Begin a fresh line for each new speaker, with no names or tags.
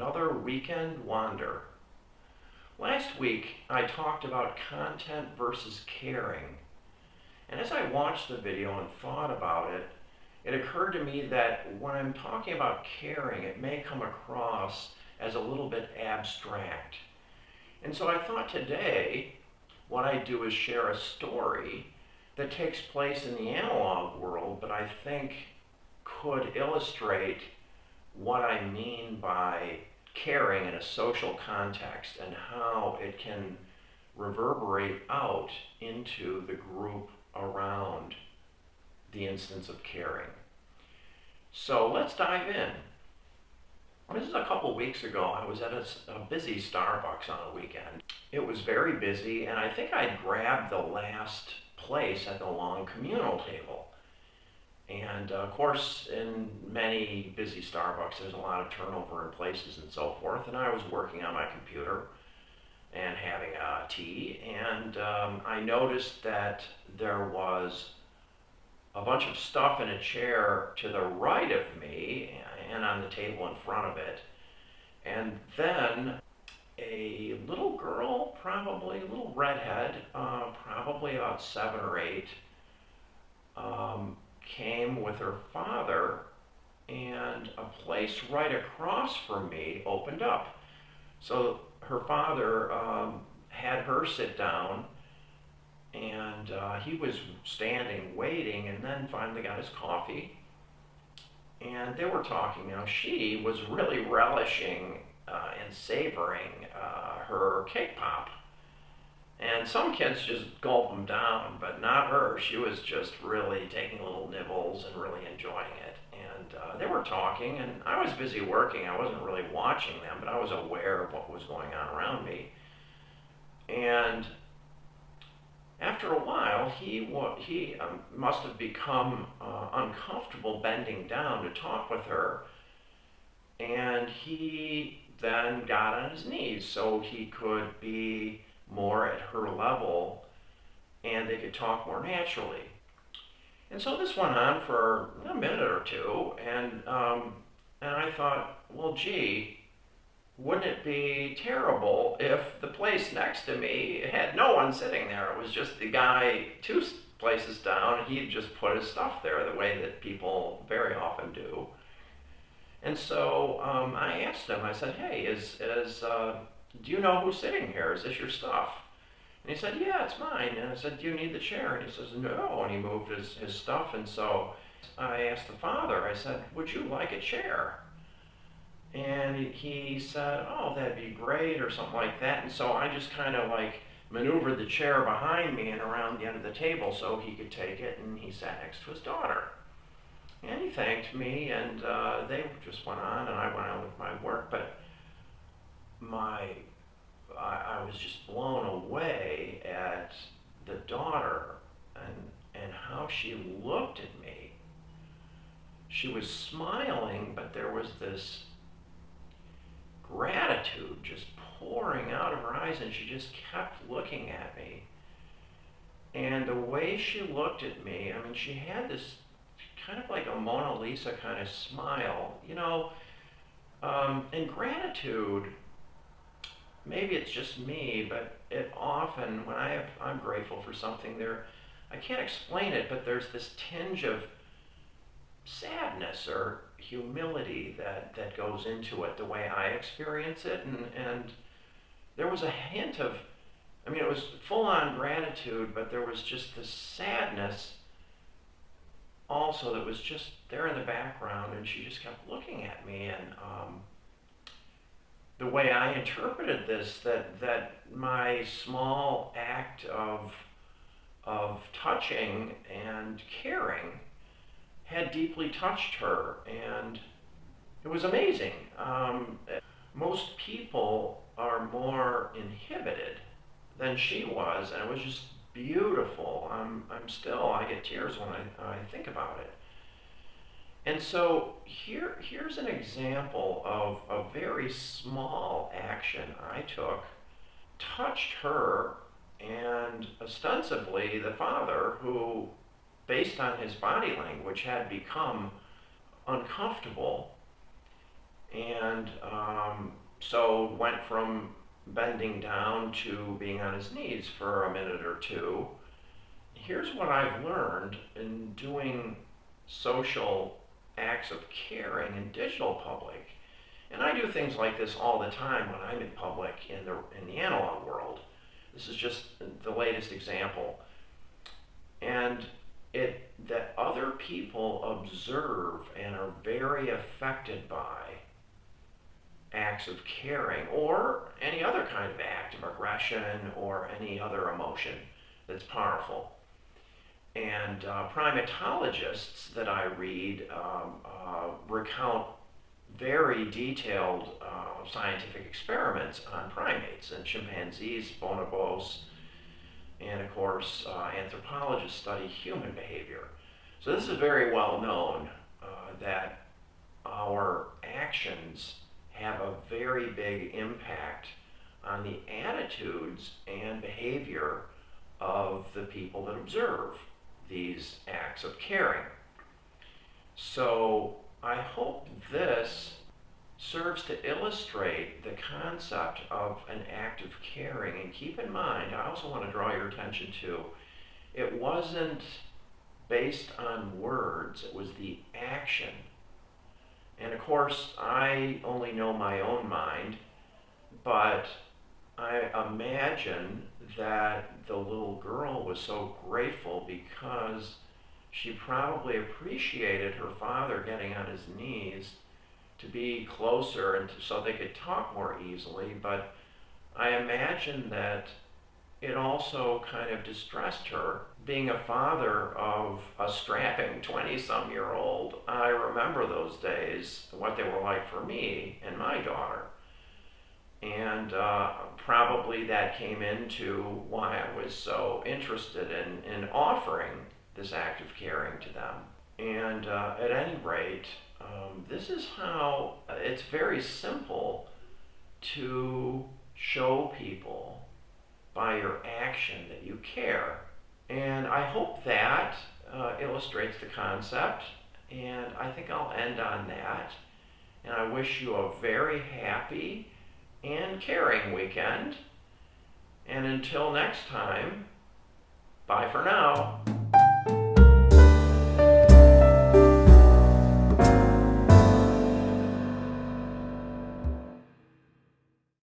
another weekend wander. Last week I talked about content versus caring, and as I watched the video and thought about it, it occurred to me that when I'm talking about caring, it may come across as a little bit abstract. And so I thought today what I'd do is share a story that takes place in the analog world, but I think could illustrate what I mean by caring in a social context and how it can reverberate out into the group around the instance of caring. So let's dive in. This is a couple weeks ago. I was at a busy Starbucks on a weekend. It was very busy, and I think I'd grabbed the last place at the long communal table. And of course, in many busy Starbucks, there's a lot of turnover in places and so forth. And I was working on my computer and having a tea, and I noticed that there was a bunch of stuff in a chair to the right of me and on the table in front of it. And then a little girl, probably a little redhead, probably about 7 or 8, came with her father, and a place right across from me opened up. So her father had her sit down, and he was standing waiting, and then finally got his coffee, and they were talking. Now she was really relishing and savoring her cake pop. And some kids just gulp them down, but not her. She was just really taking little nibbles and really enjoying it. And they were talking, and I was busy working. I wasn't really watching them, but I was aware of what was going on around me. And after a while, he must have become uncomfortable bending down to talk with her. And he then got on his knees so he could be more at her level and they could talk more naturally. And so this went on for a minute or two, and I thought, well, gee, wouldn't it be terrible if the place next to me had no one sitting there? It was just the guy 2 places down, and he'd just put his stuff there the way that people very often do. And so I asked him, I said, hey, do you know who's sitting here? Is this your stuff? And he said, yeah, it's mine. And I said, do you need the chair? And he says, no. And he moved his stuff. And so I asked the father, I said, would you like a chair? And he said, oh, that'd be great, or something like that. And so I just kind of like maneuvered the chair behind me and around the end of the table so he could take it, and he sat next to his daughter. And he thanked me, and they just went on, and I went on with my work. But I was just blown away at the daughter and how she looked at me. She was smiling, but there was this gratitude just pouring out of her eyes, and she just kept looking at me. And the way she looked at me, I mean, she had this kind of like a Mona Lisa kind of smile, you know, and gratitude. Maybe it's just me, but it often, when I'm grateful for something, I can't explain it, but there's this tinge of sadness or humility that goes into it, the way I experience it. And there was a hint of, I mean, it was full-on gratitude, but there was just this sadness also that was just there in the background, and she just kept looking at me. And the way I interpreted this, that my small act of touching and caring had deeply touched her, and it was amazing. Most people are more inhibited than she was, and it was just beautiful. I get tears when I think about it. And so here's an example of a very small action I took, touched her, and ostensibly the father, who, based on his body language, had become uncomfortable. And so went from bending down to being on his knees for a minute or two. Here's what I've learned in doing social acts of caring in digital public. And I do things like this all the time when I'm in public in the analog world. This is just the latest example. And that other people observe and are very affected by acts of caring or any other kind of act of aggression or any other emotion that's powerful. And primatologists that I read recount very detailed scientific experiments on primates and chimpanzees, bonobos, and of course anthropologists study human behavior. So this is very well known that our actions have a very big impact on the attitudes and behavior of the people that observe these acts of caring. So I hope this serves to illustrate the concept of an act of caring. And keep in mind, I also want to draw your attention to, it wasn't based on words, it was the action. And of course, I only know my own mind, but I imagine that the little girl was so grateful because she probably appreciated her father getting on his knees to be closer and so they could talk more easily. But I imagine that it also kind of distressed her. Being a father of a strapping 20-some-year-old, I remember those days, what they were like for me and my daughter. And probably that came into why I was so interested in offering this act of caring to them. And at any rate, this is how it's very simple to show people by your action that you care. And I hope that illustrates the concept, and I think I'll end on that. And I wish you a very happy and caring weekend. And until next time, bye for now.